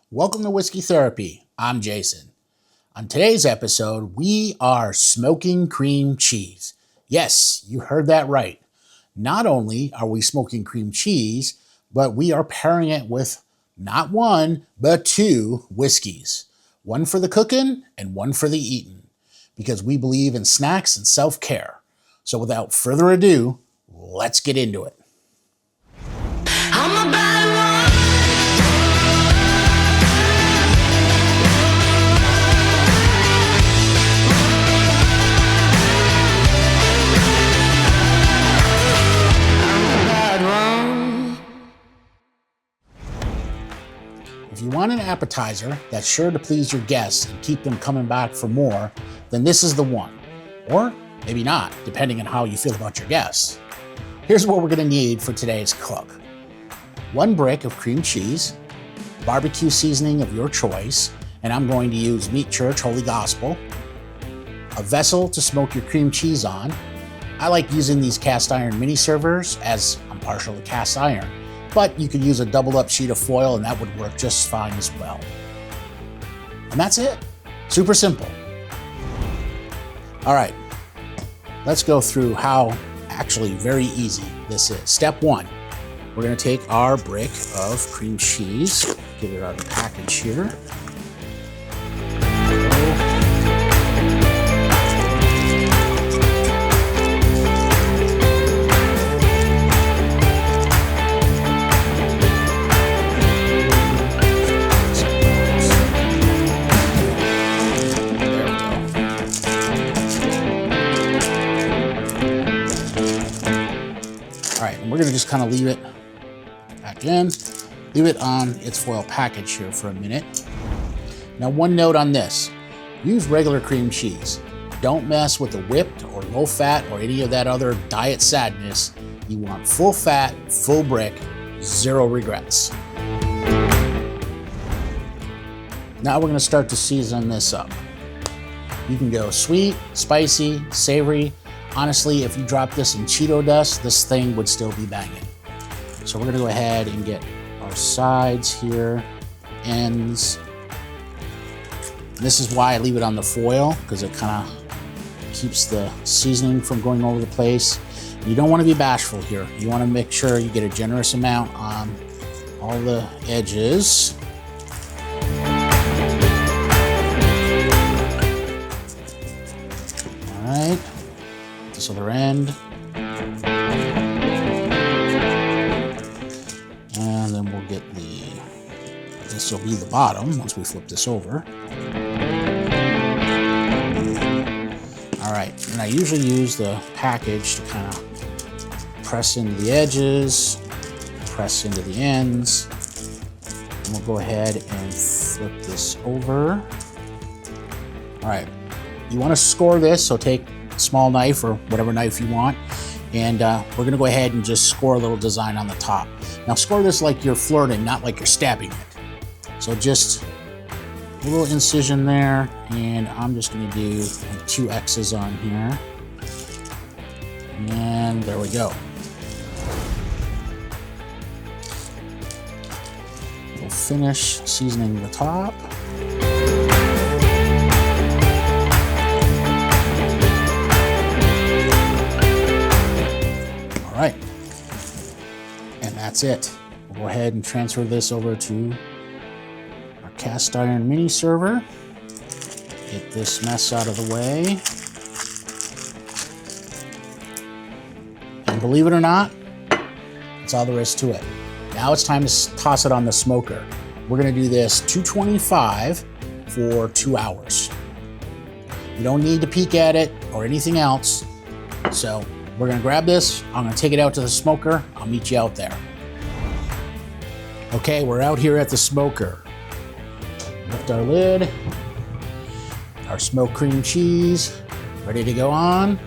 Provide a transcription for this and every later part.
Welcome to Whiskey Therapy. I'm Jason. On today's episode, we are smoking cream cheese. Yes, you heard that right. Not only are we smoking cream cheese, but we are pairing it with not one, but two whiskeys. One for the cooking and one for the eating, because we believe in snacks and self-care. So without further ado, let's get into it. I'm a bad one. If you want an appetizer that's sure to please your guests and keep them coming back for more, then this is the one. Or maybe not, depending on how you feel about your guests. Here's what we're gonna need for today's cook. 1 brick of cream cheese, barbecue seasoning of your choice, and I'm going to use Meat Church Holy Gospel, a vessel to smoke your cream cheese on. I like using these cast iron mini servers as I'm partial to cast iron, but you could use a doubled up sheet of foil and that would work just fine as well. And that's it. Super simple. All right, let's go through how actually very easy this is. Step 1, we're gonna take our brick of cream cheese, get it out of the package here. All right, and we're gonna just kind of leave it back in, leave it on its foil package here for a minute. Now, one note on this, use regular cream cheese. Don't mess with the whipped or low fat or any of that other diet sadness. You want full fat, full brick, 0 regrets. Now we're gonna start to season this up. You can go sweet, spicy, savory. Honestly, if you drop this in Cheeto dust, this thing would still be banging. So we're gonna go ahead and get our sides here, ends. This is why I leave it on the foil, because it kind of keeps the seasoning from going all over the place. You don't want to be bashful here. You want to make sure you get a generous amount on all the edges. All right. This other end. And then we'll get this will be the bottom once we flip this over. All right, and I usually use the package to kind of press into the edges, press into the ends. And we'll go ahead and flip this over. All right, you want to score this, so take a small knife or whatever knife you want, and we're gonna go ahead and just score a little design on the top. Now score this like you're flirting, not like you're stabbing it. So just a little incision there, and I'm just gonna do like 2 X's on here. And there we go. We'll finish seasoning the top. All right, and that's it. We'll go ahead and transfer this over to our cast iron mini server. Get this mess out of the way. And believe it or not, that's all there is to it. Now it's time to toss it on the smoker. We're gonna do this 225 for 2 hours. You don't need to peek at it or anything else. So we're gonna grab this, I'm gonna take it out to the smoker, I'll meet you out there. Okay, we're out here at the smoker. Lift our lid, our smoked cream cheese, ready to go on.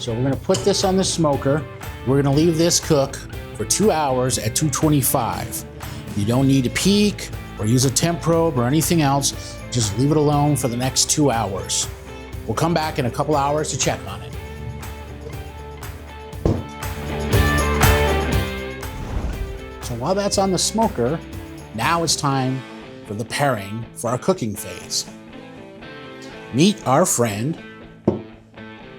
So we're gonna put this on the smoker. We're gonna leave this cook for 2 hours at 225. You don't need to peek or use a temp probe or anything else. Just leave it alone for the next 2 hours. We'll come back in a couple hours to check on it. So while that's on the smoker, now it's time for the pairing for our cooking phase. Meet our friend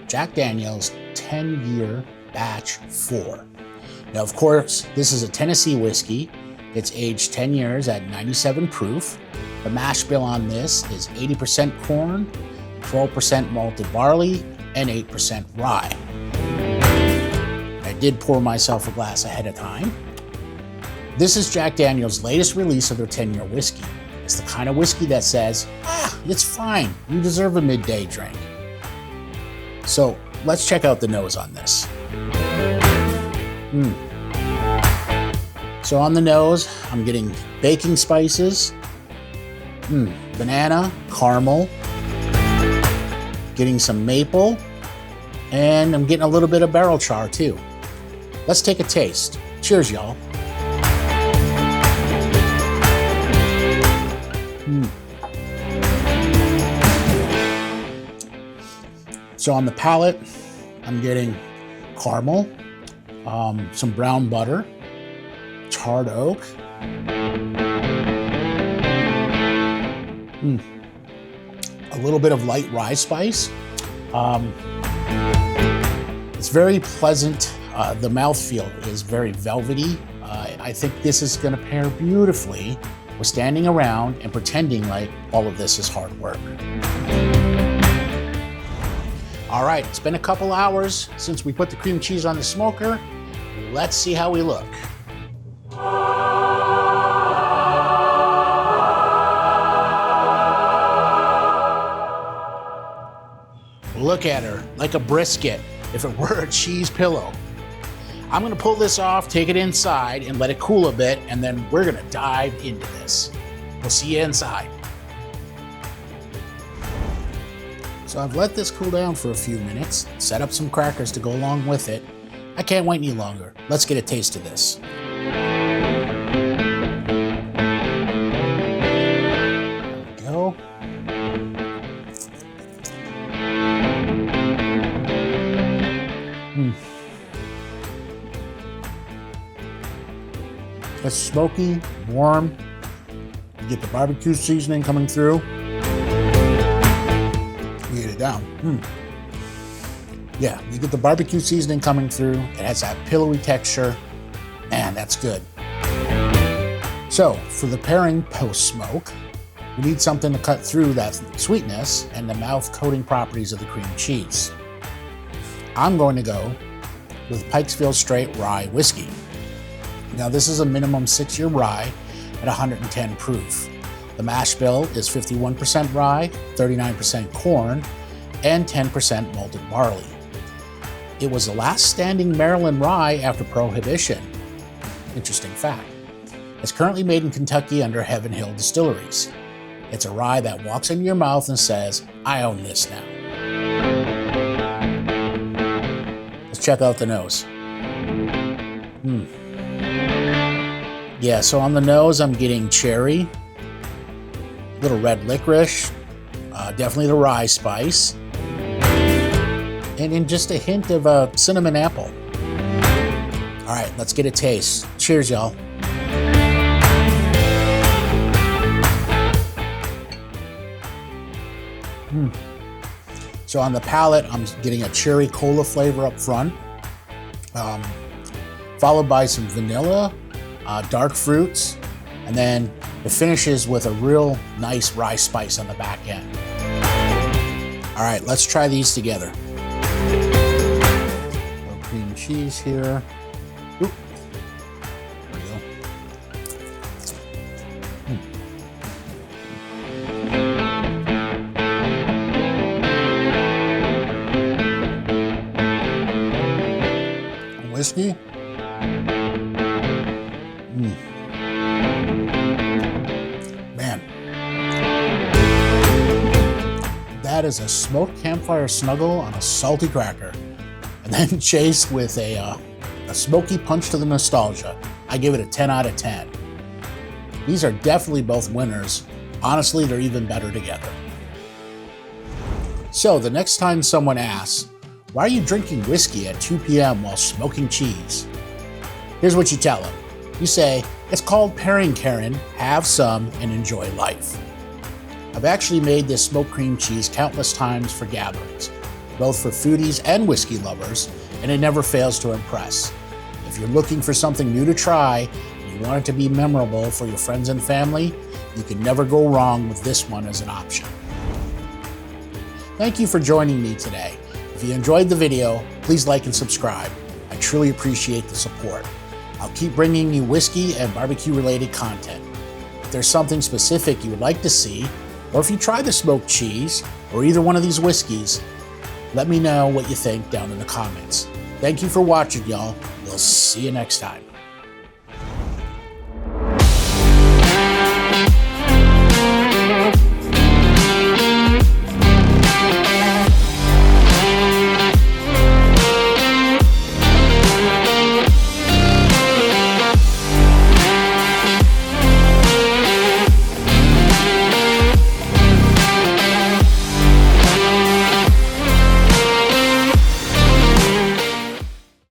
Jack Daniel's 10-year Batch 4. Now, of course, this is a Tennessee whiskey. It's aged 10 years at 97 proof. The mash bill on this is 80% corn, 12% malted barley, and 8% rye. I did pour myself a glass ahead of time. This is Jack Daniel's latest release of their 10-year whiskey. It's the kind of whiskey that says, it's fine, you deserve a midday drink. So let's check out the nose on this. So on the nose, I'm getting baking spices, banana, caramel, getting some maple, and I'm getting a little bit of barrel char too. Let's take a taste. Cheers, y'all. So on the palate, I'm getting caramel, some brown butter, charred oak, a little bit of light rye spice. It's very pleasant. The mouthfeel is very velvety. I think this is going to pair beautifully with standing around and pretending like all of this is hard work. All right, it's been a couple hours since we put the cream cheese on the smoker. Let's see how we look. Look at her, like a brisket, if it were a cheese pillow. I'm gonna pull this off, take it inside, and let it cool a bit, and then we're gonna dive into this. We'll see you inside. So I've let this cool down for a few minutes, set up some crackers to go along with it. I can't wait any longer. Let's get a taste of this. There we go. It's smoky, warm. You get the barbecue seasoning coming through. You get it down. Yeah, you get the barbecue seasoning coming through. It has that pillowy texture. Man, that's good. So for the pairing post-smoke, we need something to cut through that sweetness and the mouth-coating properties of the cream cheese. I'm going to go with Pikesville Straight Rye Whiskey. Now this is a minimum 6-year rye at 110 proof. The mash bill is 51% rye, 39% corn, and 10% malted barley. It was the last standing Maryland rye after Prohibition. Interesting fact. It's currently made in Kentucky under Heaven Hill Distilleries. It's a rye that walks into your mouth and says, I own this now. Let's check out the nose. Yeah, so on the nose, I'm getting cherry, little red licorice, definitely the rye spice, and just a hint of cinnamon apple. All right, let's get a taste. Cheers, y'all. So on the palate, I'm getting a cherry cola flavor up front, followed by some vanilla, dark fruits, and then it finishes with a real nice rye spice on the back end. All right, let's try these together. A little cream cheese here. Oop. There we go. Whiskey. Man, that is a smoked campfire snuggle on a salty cracker, and then chased with a smoky punch to the nostalgia. I give it a 10 out of 10. These are definitely both winners. Honestly, they're even better together. So the next time someone asks, why are you drinking whiskey at 2 p.m. while smoking cheese? Here's what you tell them. You say, It's called Pairing Karen, have some and enjoy life. I've actually made this smoked cream cheese countless times for gatherings, both for foodies and whiskey lovers, and it never fails to impress. If you're looking for something new to try, and you want it to be memorable for your friends and family, you can never go wrong with this one as an option. Thank you for joining me today. If you enjoyed the video, please like and subscribe. I truly appreciate the support. I'll keep bringing you whiskey and barbecue related content. If there's something specific you would like to see, or if you try the smoked cheese or either one of these whiskeys, let me know what you think down in the comments. Thank you for watching, y'all. We'll see you next time.